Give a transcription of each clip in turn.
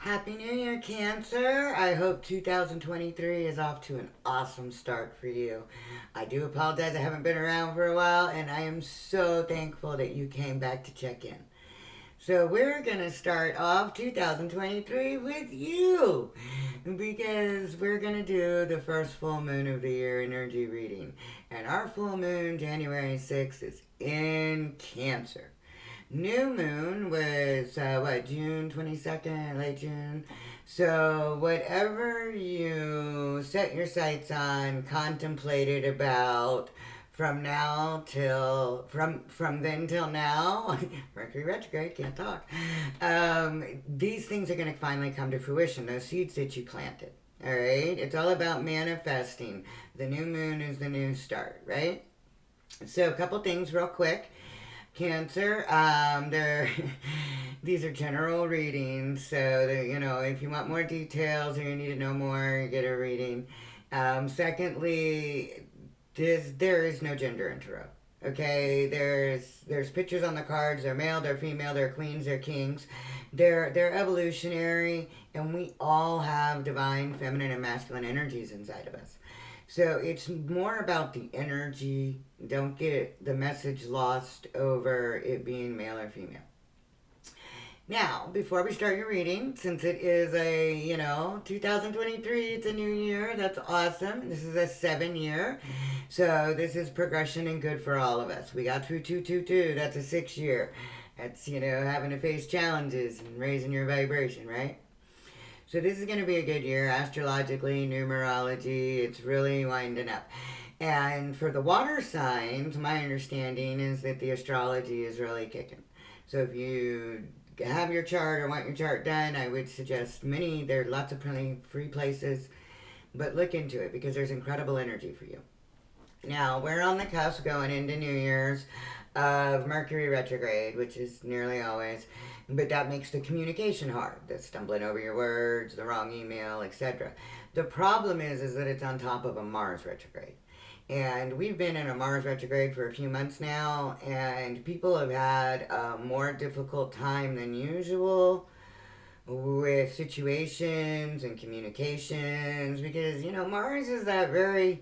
Happy New Year, Cancer. I hope 2023 is off to an awesome start for you. I do apologize, I haven't been around for a while, and I am so thankful that you came back to check in. So, we're going to start off 2023 with you because we're going to do the first full moon of the year energy reading. And our full moon, January 6th, is in Cancer. New moon was June 22nd, late June. So whatever you set your sights on, contemplated about from then till now, Mercury retrograde, can't talk. These things are going to finally come to fruition. Those seeds that you planted. All right, it's all about manifesting. The new moon is the new start, right? So a couple things real quick. Cancer. They're these are general readings, so if you want more details or you need to know more, get a reading. Secondly, there is no gender in tarot. Okay, there's pictures on the cards. They're male, they're female, they're queens, they're kings. They're evolutionary, and we all have divine feminine and masculine energies inside of us. So it's more about the energy. Don't get the message lost over it being male or female. Now, before we start your reading, since it is 2023, it's a new year. That's awesome. This is a 7 year. So this is progression and good for all of us. We got through 222. That's a 6 year. That's, having to face challenges and raising your vibration, right? So this is going to be a good year, astrologically, numerology. It's really winding up. And for the water signs, my understanding is that the astrology is really kicking. So if you have your chart or want your chart done, I would suggest there are lots of free places, but look into it because there's incredible energy for you. Now, we're on the cusp going into New Year's of Mercury retrograde, which is nearly always, but that makes the communication hard. The stumbling over your words, the wrong email, etc. The problem is that it's on top of a Mars retrograde. And we've been in a Mars retrograde for a few months now, and people have had a more difficult time than usual with situations and communications because, Mars is that very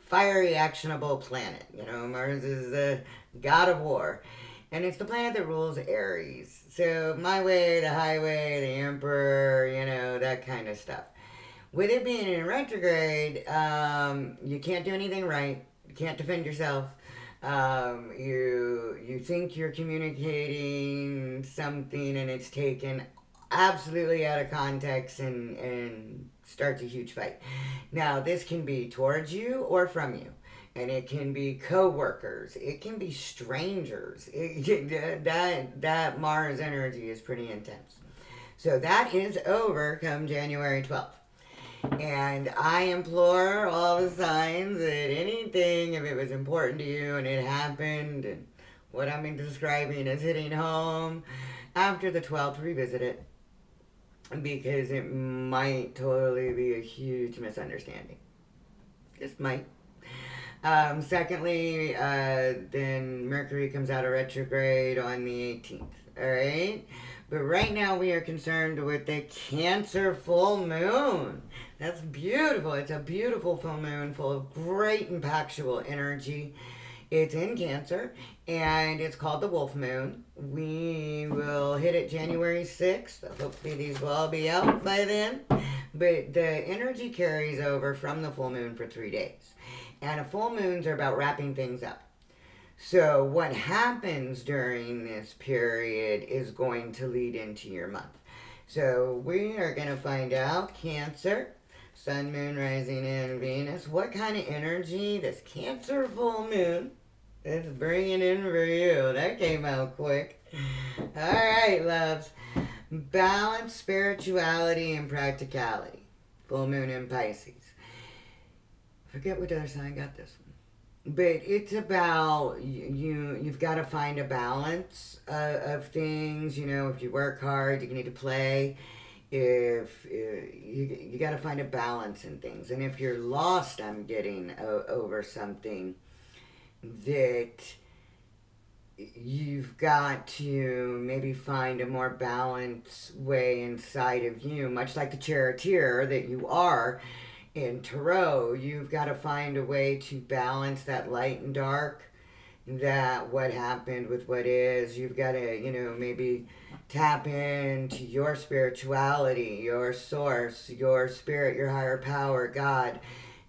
fiery, actionable planet. Mars is the god of war. And it's the planet that rules Aries. So, my way, the highway, the emperor, that kind of stuff. With it being in retrograde, you can't do anything right. You can't defend yourself. You think you're communicating something and it's taken absolutely out of context and starts a huge fight. Now, this can be towards you or from you. And it can be co-workers. It can be strangers. That Mars energy is pretty intense. So that is over come January 12th. And I implore all the signs that anything, if it was important to you and it happened, and what I'm describing is hitting home, after the 12th, revisit it. Because it might totally be a huge misunderstanding. Just might. Secondly, then Mercury comes out of retrograde on the 18th. Alright? But right now we are concerned with the Cancer full moon. That's beautiful. It's a beautiful full moon full of great impactful energy. It's in Cancer, and it's called the Wolf Moon. We will hit it January 6th. Hopefully these will all be out by then. But the energy carries over from the full moon for 3 days. And full moons are about wrapping things up. So what happens during this period is going to lead into your month. So we are going to find out, Cancer, Sun, Moon, Rising, and Venus, what kind of energy this Cancer full moon is bringing in for you. That came out quick. All right, loves. Balance, spirituality, and practicality. Full moon in Pisces. Forget what other sign got this one. But it's about you've got to find a balance of things. If you work hard, you need to play. If you got to find a balance in things. And if you're lost, I'm getting over something that you've got to maybe find a more balanced way inside of you, much like the charioteer that you are in tarot. You've got to find a way to balance that light and dark, that what happened with what is. You've got to, maybe tap into your spirituality, your source, your spirit, your higher power, God,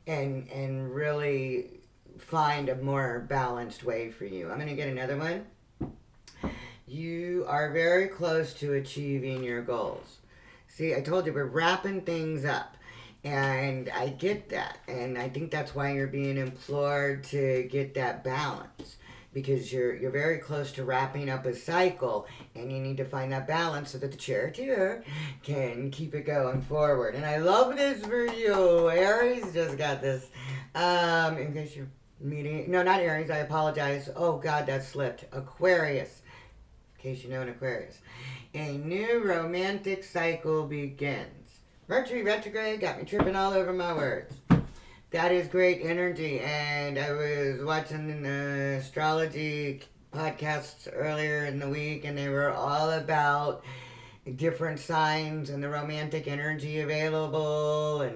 and really find a more balanced way for you. I'm going to get another one. You are very close to achieving your goals. See, I told you we're wrapping things up. And I get that. And I think that's why you're being implored to get that balance. Because you're very close to wrapping up a cycle, and you need to find that balance so that the charioteer can keep it going forward. And I love this for you. Aries just got this. In case you're meeting, no, not Aries, I apologize. Oh God, that slipped. Aquarius. In case you know an Aquarius. A new romantic cycle begins. Mercury retrograde got me tripping all over my words. That is great energy, and I was watching the astrology podcasts earlier in the week, and they were all about different signs and the romantic energy available,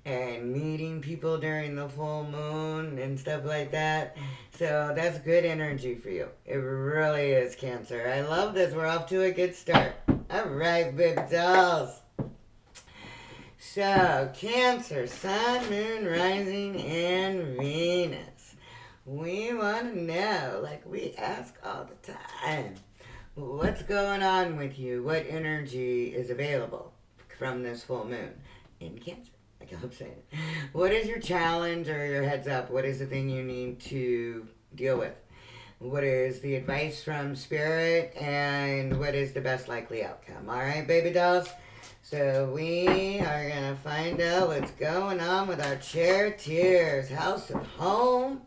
and meeting people during the full moon and stuff like that. So that's good energy for you. It really is, Cancer. I love this. We're off to a good start. All right, Babydolls. So, Cancer, Sun, Moon, Rising, and Venus. We want to know, like we ask all the time, what's going on with you? What energy is available from this full moon in Cancer? I keep saying it. What is your challenge or your heads up? What is the thing you need to deal with? What is the advice from Spirit? And what is the best likely outcome? All right, Babydolls? So we are going to find out what's going on with our charioteers. House of home.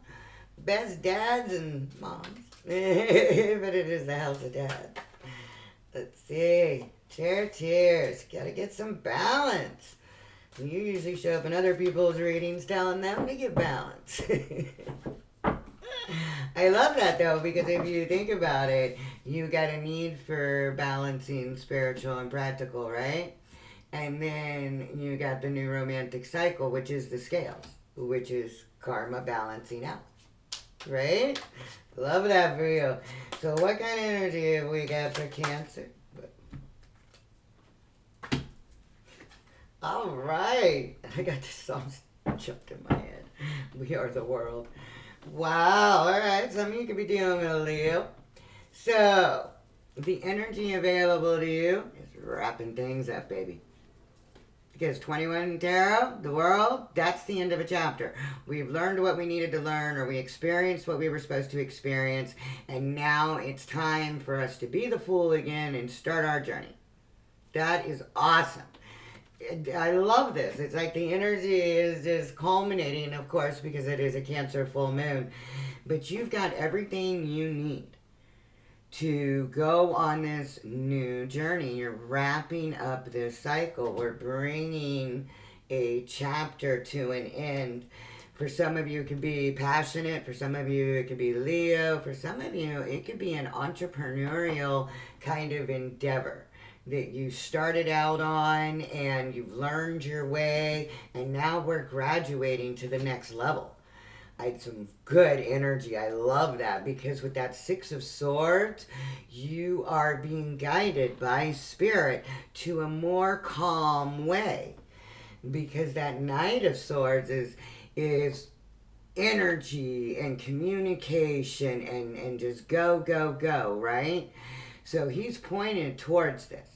Best dads and moms. But it is the house of dads. Let's see. Charioteers. Got to get some balance. You usually show up in other people's readings telling them to get balance. I love that though, because if you think about it, you got a need for balancing spiritual and practical, right? And then you got the new romantic cycle, which is the scales, which is karma balancing out. Right? Love that for you. So what kind of energy have we got for Cancer? All right. I got this song jumped in my head. We are the world. Wow. All right. Some of you could be dealing with a Leo. So the energy available to you is wrapping things up, baby. Because 21 Tarot, the world, that's the end of a chapter. We've learned what we needed to learn, or we experienced what we were supposed to experience, and now it's time for us to be the fool again and start our journey. That is awesome. I love this. It's like the energy is just culminating, of course, because it is a Cancer full moon. But you've got everything you need to go on this new journey. You're wrapping up this cycle. We're bringing a chapter to an end. For some of you, it could be passionate. For some of you, it could be Leo. For some of you, it could be an entrepreneurial kind of endeavor that you started out on and you've learned your way, and now we're graduating to the next level. I had some good energy. I love that, because with that Six of Swords, you are being guided by Spirit to a more calm way. Because that Knight of Swords is energy and communication and just go, go, go, right? So he's pointed towards this.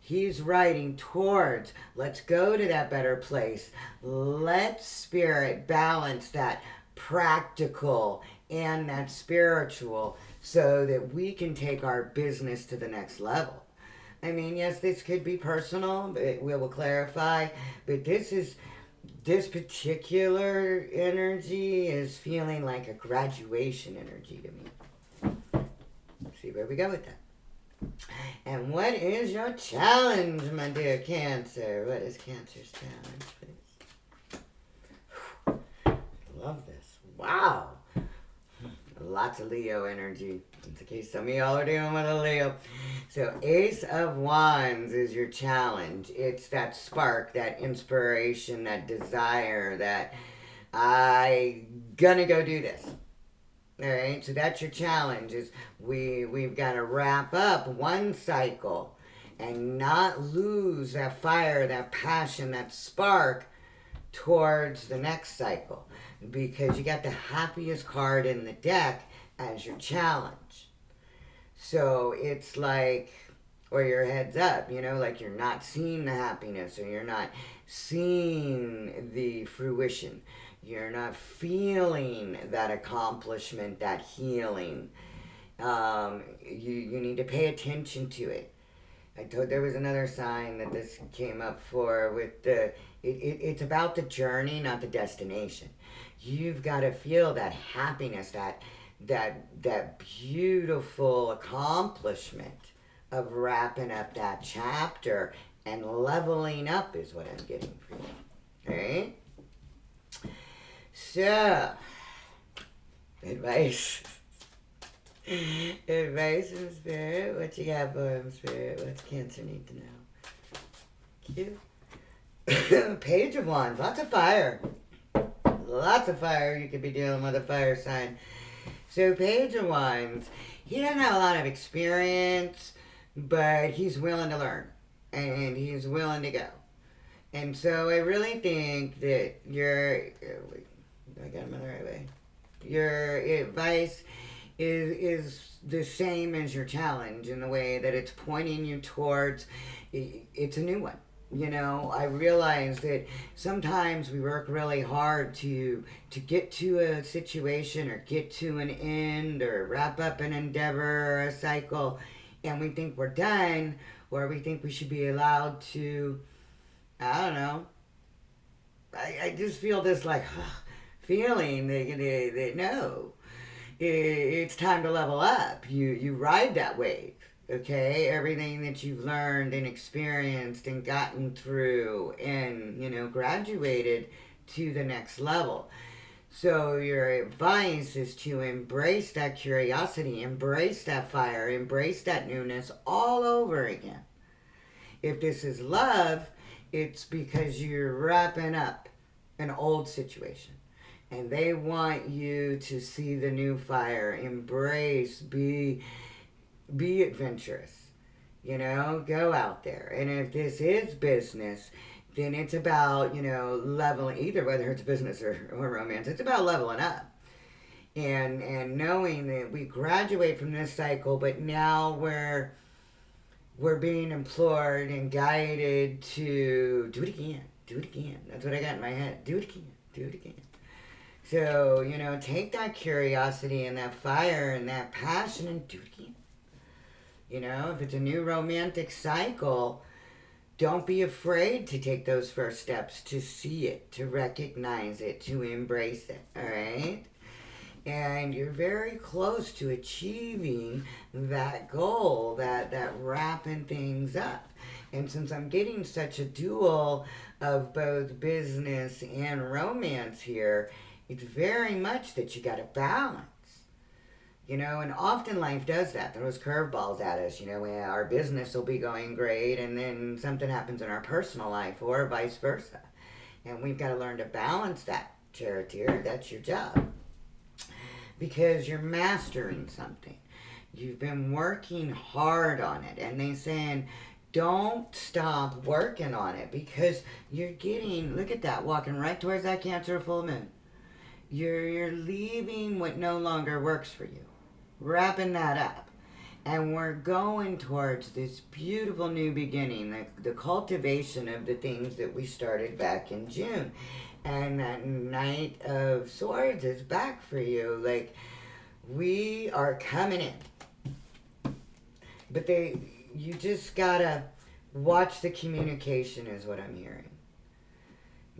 He's writing towards, let's go to that better place. Let Spirit balance that practical and that spiritual so that we can take our business to the next level. I mean, yes, this could be personal, but we will clarify, but this particular energy is feeling like a graduation energy to me. See where we go with that. And what is your challenge, my dear Cancer? What is Cancer's challenge, please? Love this. Wow. I Lots of Leo energy. In case some of y'all are dealing with a Leo. So Ace of Wands is your challenge. It's that spark, that inspiration, that desire, that I gonna go do this. All right, so that's your challenge. Is we've got to wrap up one cycle and not lose that fire, that passion, that spark towards the next cycle, because you got the happiest card in the deck as your challenge. So it's like, or your head's up, like you're not seeing the happiness, or you're not seeing the fruition. You're not feeling that accomplishment, that healing. You need to pay attention to it. I told there was another sign that this came up for with it's about the journey, not the destination. You've got to feel that happiness, that beautiful accomplishment of wrapping up that chapter and leveling up is what I'm getting for you. All right? So, advice. Advice from Spirit. What you got for him, Spirit? What's Cancer need to know? Cute. Page of Wands. Lots of fire. Lots of fire. You could be dealing with a fire sign. So, Page of Wands. He doesn't have a lot of experience, but he's willing to learn. And he's willing to go. And so, I really think that I got him in the right way. Your advice is the same as your challenge in the way that it's pointing you towards, it's a new one. I realize that sometimes we work really hard to get to a situation or get to an end or wrap up an endeavor or a cycle, and we think we're done, or we think we should be allowed to, I don't know. I just feel this feeling that no, it's time to level up. You ride that wave, okay? Everything that you've learned and experienced and gotten through and, graduated to the next level. So your advice is to embrace that curiosity, embrace that fire, embrace that newness all over again. If this is love, it's because you're wrapping up an old situation. And they want you to see the new fire, embrace, be adventurous, go out there. And if this is business, then it's about, leveling, either whether it's business or romance, it's about leveling up. And knowing that we graduate from this cycle, but now we're being implored and guided to do it again, do it again. That's what I got in my head. Do it again, do it again. So, take that curiosity and that fire and that passion and do it again. If it's a new romantic cycle, don't be afraid to take those first steps, to see it, to recognize it, to embrace it, all right? And you're very close to achieving that goal, that wrapping things up. And since I'm getting such a dual of both business and romance here, it's very much that you got to balance. And often life does that. Throws curveballs at us. Our business will be going great, and then something happens in our personal life, or vice versa. And we've got to learn to balance that, Charioteer. That's your job. Because you're mastering something. You've been working hard on it. And they're saying, don't stop working on it, because you're getting, look at that, walking right towards that Cancer full moon. You're leaving what no longer works for you, wrapping that up. And we're going towards this beautiful new beginning, the cultivation of the things that we started back in June. And that Knight of Swords is back for you. We are coming in. But you just gotta watch the communication is what I'm hearing.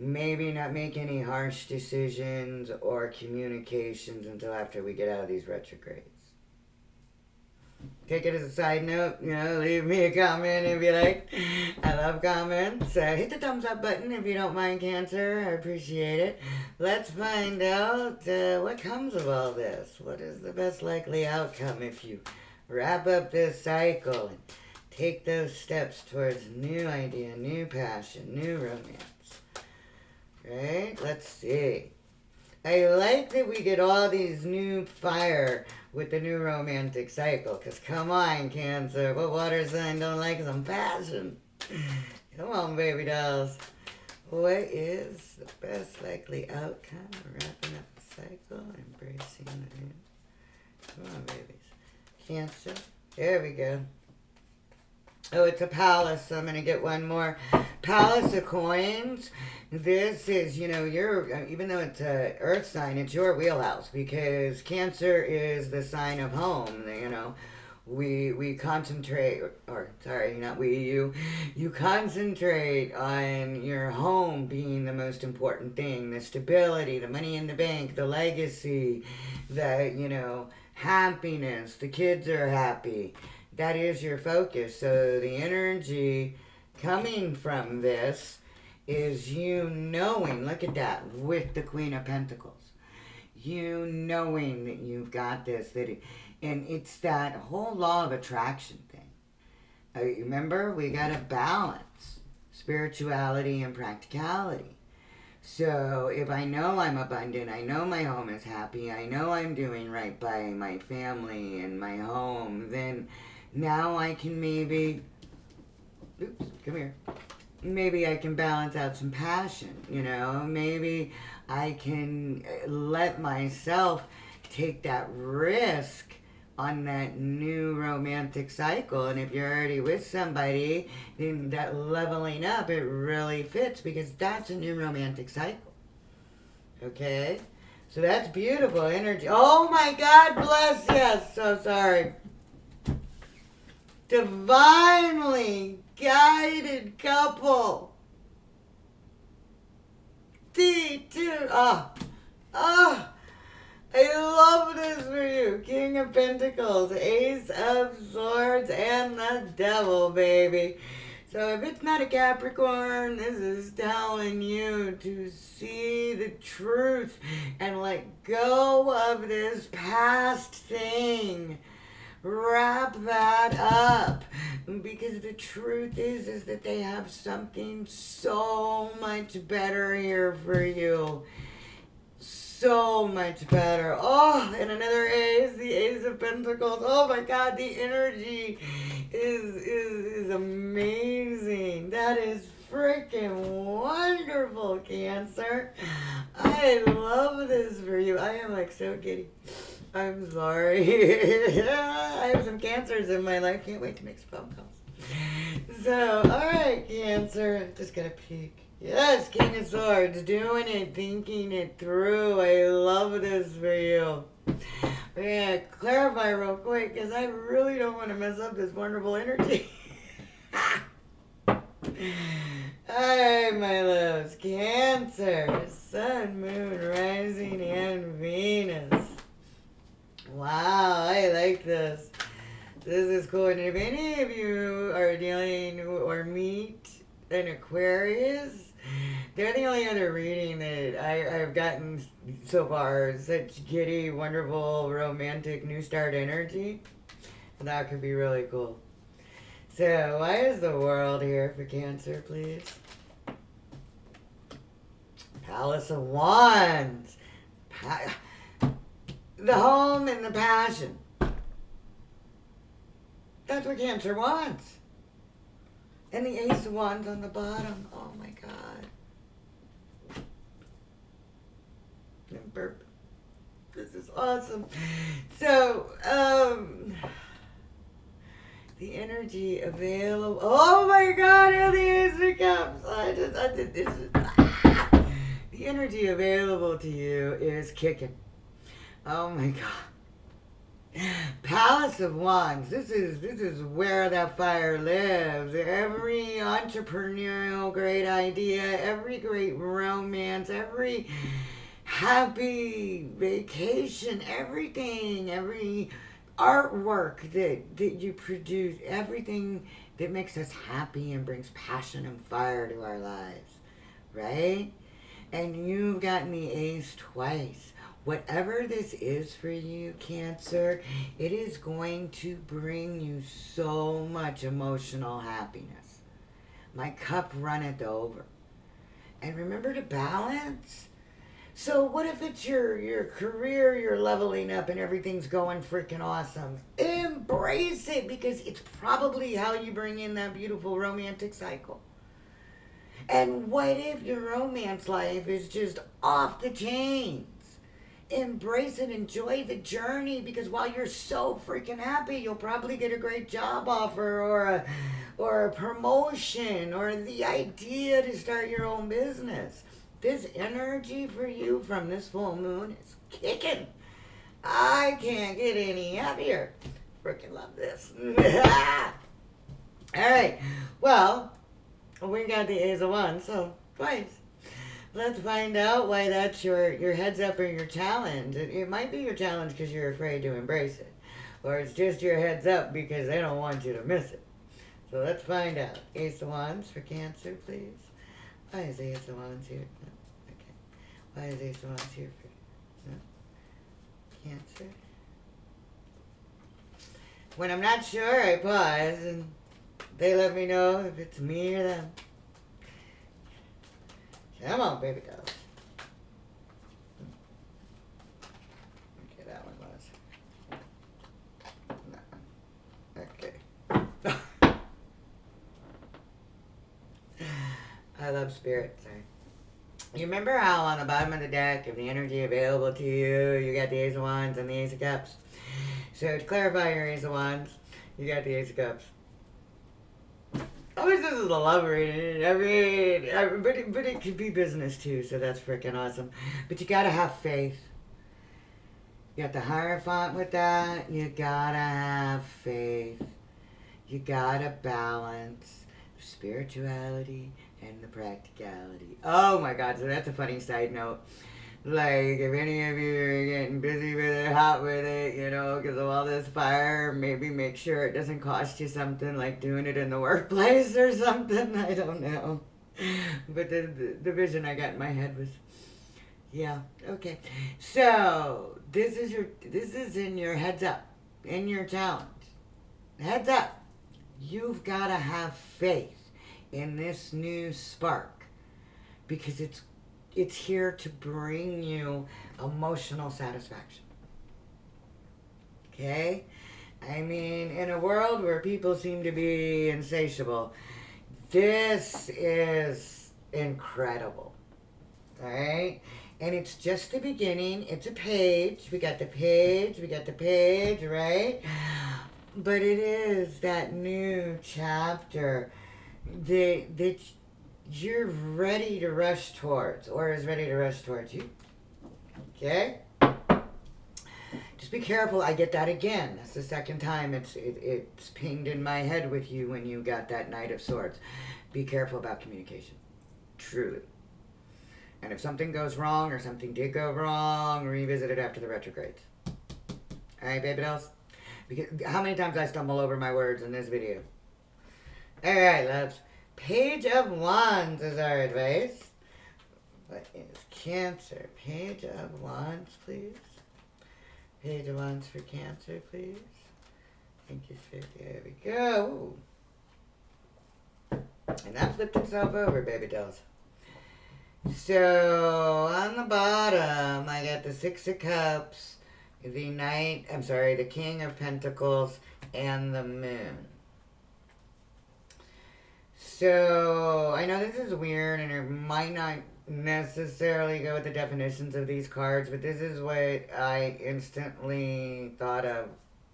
Maybe not make any harsh decisions or communications until after we get out of these retrogrades. Take it as a side note, leave me a comment if you like. I love comments. Hit the thumbs up button if you don't mind, Cancer. I appreciate it. Let's find out what comes of all this. What is the best likely outcome if you wrap up this cycle and take those steps towards new idea, new passion, new romance? Right? Let's see. I like that we get all these new fire with the new romantic cycle. Because come on, Cancer. What water sign don't like some passion? Come on, baby dolls. What is the best likely outcome? Wrapping up the cycle, embracing the new. Come on, babies. Cancer. There we go. Oh, it's a palace, so I'm going to get one more. Palace of coins. This is, even though it's a earth sign, it's your wheelhouse because Cancer is the sign of home, We concentrate, you concentrate on your home being the most important thing, the stability, the money in the bank, the legacy, the, happiness, the kids are happy. That is your focus. So the energy coming from this is you knowing, look at that, with the Queen of Pentacles. You knowing that you've got this, and it's that whole law of attraction thing. Remember, we got to balance spirituality and practicality. So if I know I'm abundant, I know my home is happy, I know I'm doing right by my family and my home, then now I can maybe I can balance out some passion, maybe I can let myself take that risk on that new romantic cycle. And if you're already with somebody, then that leveling up, it really fits because that's a new romantic cycle. Okay? So that's beautiful energy. Oh my God, bless you. So sorry. Divinely guided couple. D2. I love this for you. King of Pentacles, Ace of Swords, and the Devil, baby. So if it's not a Capricorn, this is telling you to see the truth and let go of this past thing. Wrap that up. Because the truth is that they have something so much better here for you. So much better. Oh, and another ace, the Ace of Pentacles. Oh my God, the energy is amazing. That is freaking wonderful, Cancer. I love this for you. I am like so giddy. I'm sorry. I have some Cancers in my life. Can't wait to make some phone calls. So, alright, Cancer. Just gonna peek. Yes, King of Swords, doing it, thinking it through. I love this for you. We're going to clarify real quick because I really don't want to mess up this wonderful energy. Alright, my loves. Cancer, Sun, Moon, Rising, and Venus. Wow, I like this. This is cool. And if any of you are dealing or meet an Aquarius, they're the only other reading that I've gotten so far. Such giddy, wonderful, romantic new start energy. And that could be really cool. So, why is the world here for Cancer, please? Palace of Wands. The home and the passion. That's what Cancer wants. And the Ace of Wands on the bottom. Oh my God. Burp. This is awesome. So, the energy available. Oh my God, and the Ace of Cups. The energy available to you is kicking. Oh my God. Palace of Wands. This is where that fire lives. Every entrepreneurial great idea, every great romance, every happy vacation, everything, every artwork that you produce, everything that makes us happy and brings passion and fire to our lives, right? And you've gotten the A's twice. Whatever this is for you, Cancer, it is going to bring you so much emotional happiness. My cup runneth over. And remember to balance. So what if it's your career, you're leveling up and everything's going freaking awesome? Embrace it, because it's probably how you bring in that beautiful romantic cycle. And what if your romance life is just off the chains? Embrace it, enjoy the journey, because while you're so freaking happy, you'll probably get a great job offer or a promotion or the idea to start your own business. This energy for you from this full moon is kicking. I can't get any happier. Freaking love this. All right. Well, we got the A's of Wands, so twice. Let's find out why that's your heads up or your challenge. It might be your challenge because you're afraid to embrace it. Or it's just your heads up because they don't want you to miss it. So let's find out. Ace of Wands for Cancer, please. Why is Ace of Wands here? No. Okay. Why is Ace of Wands here for Cancer? When I'm not sure, I pause and they let me know if it's me or them. Come on, baby dolls. Okay, that one was. No. Okay. I love spirit, sorry. You remember how on the bottom of the deck, if the energy available to you, you got the Ace of Wands and the Ace of Cups. So to clarify your Ace of Wands, you got the Ace of Cups. I wish this is a love reading. I mean, but it could be business too, so that's freaking awesome. But you gotta have faith. You got the Hierophant with that. You gotta have faith. You gotta balance the spirituality and the practicality. Oh my God, so that's a funny side note. Like, if any of you are getting busy with it, hot with it, you know, because of all this fire, maybe make sure it doesn't cost you something like doing it in the workplace or something. I don't know. But the vision I got in my head was, yeah, okay. So, this is in your heads up, in your challenge. Heads up. You've got to have faith in this new spark, because it's here to bring you emotional satisfaction. Okay? I mean, in a world where people seem to be insatiable, this is incredible. Alright? And it's just the beginning. It's a page. We got the page, right? But it is that new chapter that you're ready to rush towards, or is ready to rush towards you. Okay? Just be careful. I get that again. That's the second time it's pinged in my head with you when you got that Knight of Swords. Be careful about communication. Truly. And if something goes wrong, or something did go wrong, revisit it after the retrogrades. Alright, baby dolls? Because how many times I stumble over my words in this video? Alright, loves. Page of Wands is our advice. What is Cancer? Page of Wands, please. Page of Wands for Cancer, please. Thank you, sir. There we go. And that flipped itself over, baby dolls. So, on the bottom, I got the Six of Cups, the King of Pentacles, and the Moon. So, I know this is weird, and it might not necessarily go with the definitions of these cards, but this is what I instantly thought of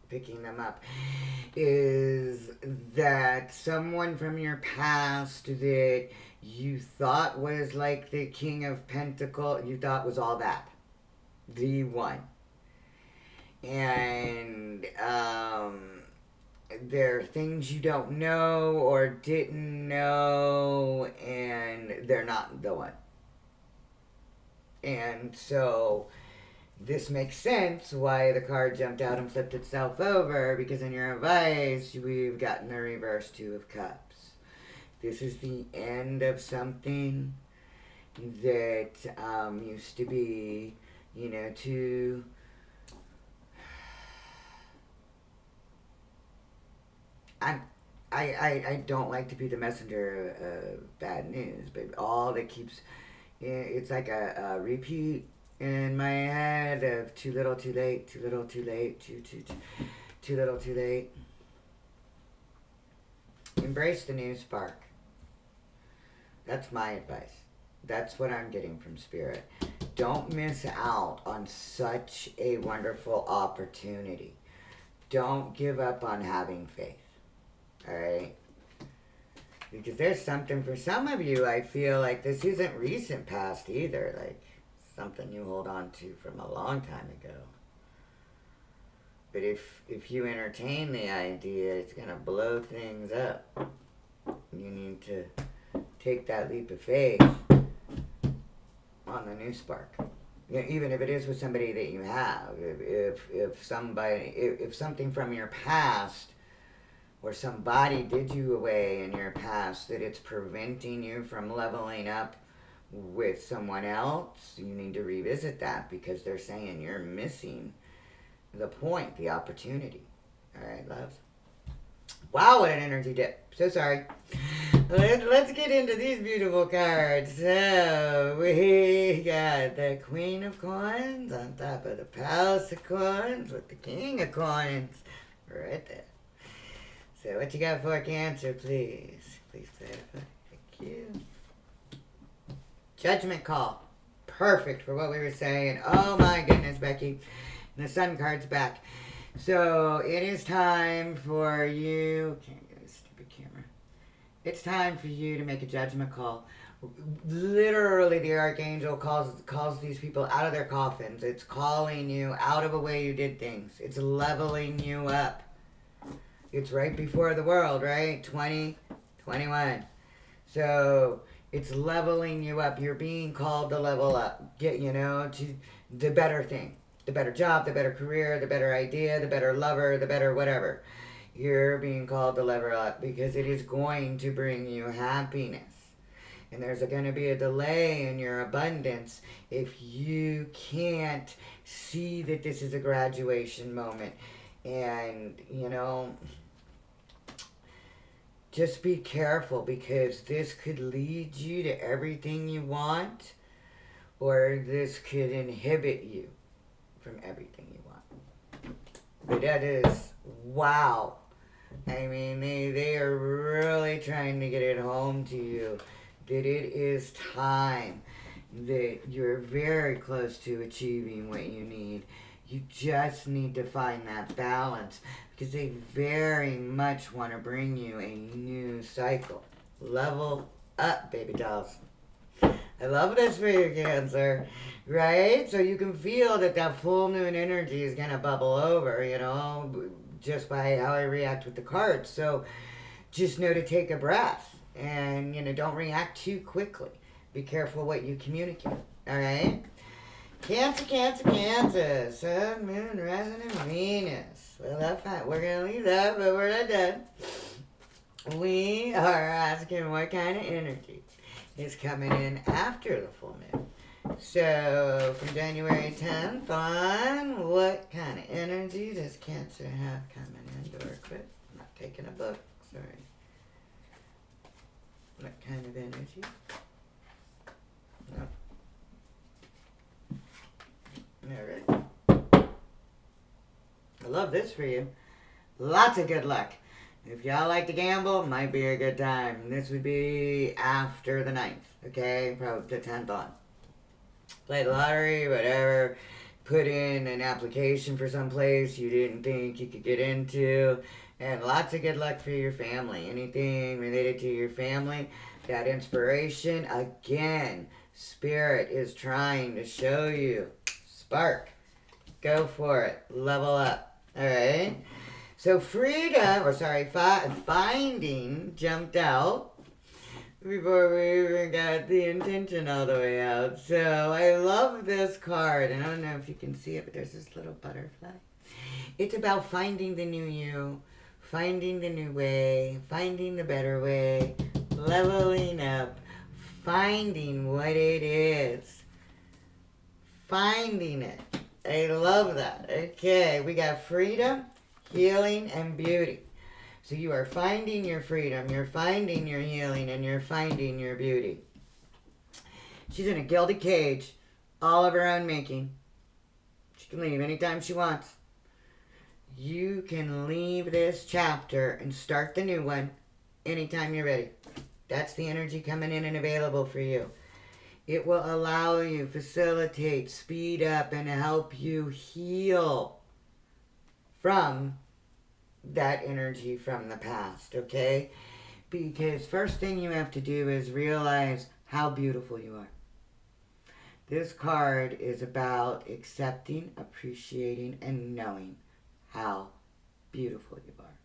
picking them up, is that someone from your past that you thought was like the King of Pentacles, you thought was all that. The one. And, there are things you don't know or didn't know, and they're not the one. And so This makes sense why the card jumped out and flipped itself over, because in your advice, we've gotten the reverse Two of Cups. This is the end of something that used to be, too. I don't like to be the messenger of bad news, but all that keeps, it's like a repeat in my head of too little, too late, too little, too late, too little, too late. Embrace the new spark. That's my advice. That's what I'm getting from Spirit. Don't miss out on such a wonderful opportunity. Don't give up on having faith. All right? Because there's something for some of you, I feel like this isn't recent past either. Like something you hold on to from a long time ago. But if you entertain the idea, it's going to blow things up. You need to take that leap of faith on the new spark. Even if it is with somebody that you have. If something from your past or somebody did you away in your past that it's preventing you from leveling up with someone else, you need to revisit that, because they're saying you're missing the point, the opportunity. All right, loves? Wow, what an energy dip. So sorry. Let's get into these beautiful cards. So, we got the Queen of Coins on top of the Palace of Coins with the King of Coins right there. So, what you got for Cancer, please? Please clarify. Thank you. Judgment Call. Perfect for what we were saying. Oh my goodness, Becky. And the Sun card's back. So, it is time for you... Can't get a stupid camera. It's time for you to make a judgment call. Literally, the Archangel calls these people out of their coffins. It's calling you out of a way you did things. It's leveling you up. It's right before the world, right? 2021. So it's leveling you up. You're being called to level up. To the better thing. The better job, the better career, the better idea, the better lover, the better whatever. You're being called to level up because it is going to bring you happiness. And there's going to be a delay in your abundance if you can't see that this is a graduation moment. And, just be careful, because this could lead you to everything you want, or this could inhibit you from everything you want. But that is, wow. I mean, they are really trying to get it home to you that it is time, that you're very close to achieving what you need. You just need to find that balance, because they very much want to bring you a new cycle. Level up, baby dolls. I love this for you, Cancer, right? So you can feel that full moon energy is going to bubble over, just by how I react with the cards. So just know to take a breath and, don't react too quickly. Be careful what you communicate, all right? Cancer, Cancer, Cancer. Sun, Moon, rising, and Venus. Well, that's fine. We're going to leave that, but we're not done. We are asking what kind of energy is coming in after the full moon. So, from January 10th on, what kind of energy does Cancer have coming into our quit? I'm not taking a book, sorry. What kind of energy? No. Alright. I love this for you. Lots of good luck. If y'all like to gamble, might be a good time. This would be after the 9th, okay? Probably the 10th on. Play the lottery, whatever. Put in an application for some place you didn't think you could get into. And lots of good luck for your family. Anything related to your family, that inspiration, again, Spirit is trying to show you. Spark. Go for it. Level up. Alright? So finding jumped out. before we even got the intention all the way out. So I love this card, and I don't know if you can see it, but there's this little butterfly. It's about finding the new you, finding the new way, finding the better way, leveling up, finding what it is, finding it. I love that. Okay, we got freedom, healing, and beauty. So you are finding your freedom, you're finding your healing, and you're finding your beauty. She's in a gilded cage, all of her own making. She can leave anytime she wants. You can leave this chapter and start the new one anytime you're ready. That's the energy coming in and available for you. It will allow you, facilitate, speed up, and help you heal from that energy from the past, okay? Because first thing you have to do is realize how beautiful you are. This card is about accepting, appreciating, and knowing how beautiful you are.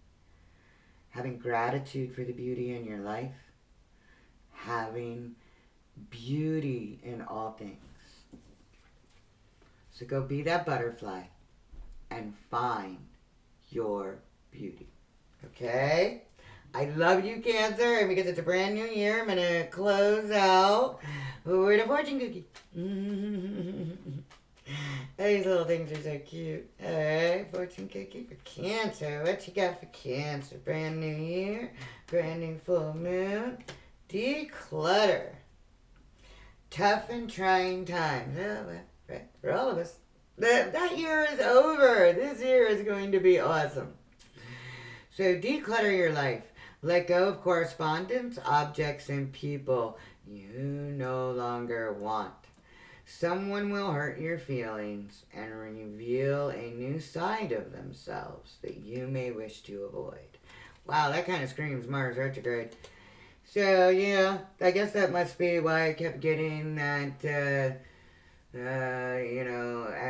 Having gratitude for the beauty in your life. Having beauty in all things. So go be that butterfly and find your beauty. Okay? I love you, Cancer, and because it's a brand new year, I'm going to close out with a fortune cookie. These little things are so cute. Alright, fortune cookie for Cancer. What you got for Cancer? Brand new year, brand new full moon. Declutter. Tough and trying times. Oh, right, for all of us. That year is over. This year is going to be awesome. So declutter your life. Let go of correspondence, objects, and people you no longer want. Someone will hurt your feelings and reveal a new side of themselves that you may wish to avoid. Wow, that kind of screams Mars retrograde. So, yeah, I guess that must be why I kept getting that,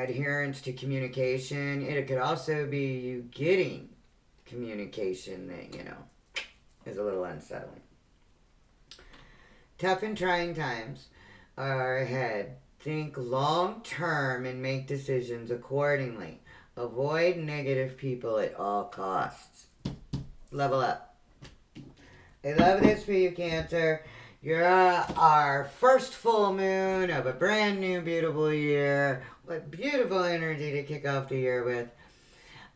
adherence to communication. It could also be you getting communication that, is a little unsettling. Tough and trying times are ahead. Think long term and make decisions accordingly. Avoid negative people at all costs. Level up. I love this for you, Cancer. You're our first full moon of a brand new beautiful year. What beautiful energy to kick off the year with.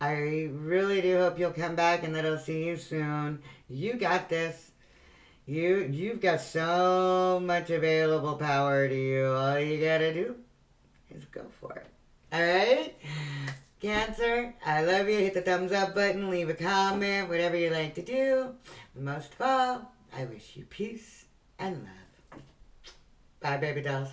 I really do hope you'll come back and that I'll see you soon. You got this. You've got so much available power to you. All you gotta do is go for it. Alright? Cancer, I love you. Hit the thumbs up button, leave a comment, whatever you like to do. Most of all, I wish you peace and love. Bye, baby dolls.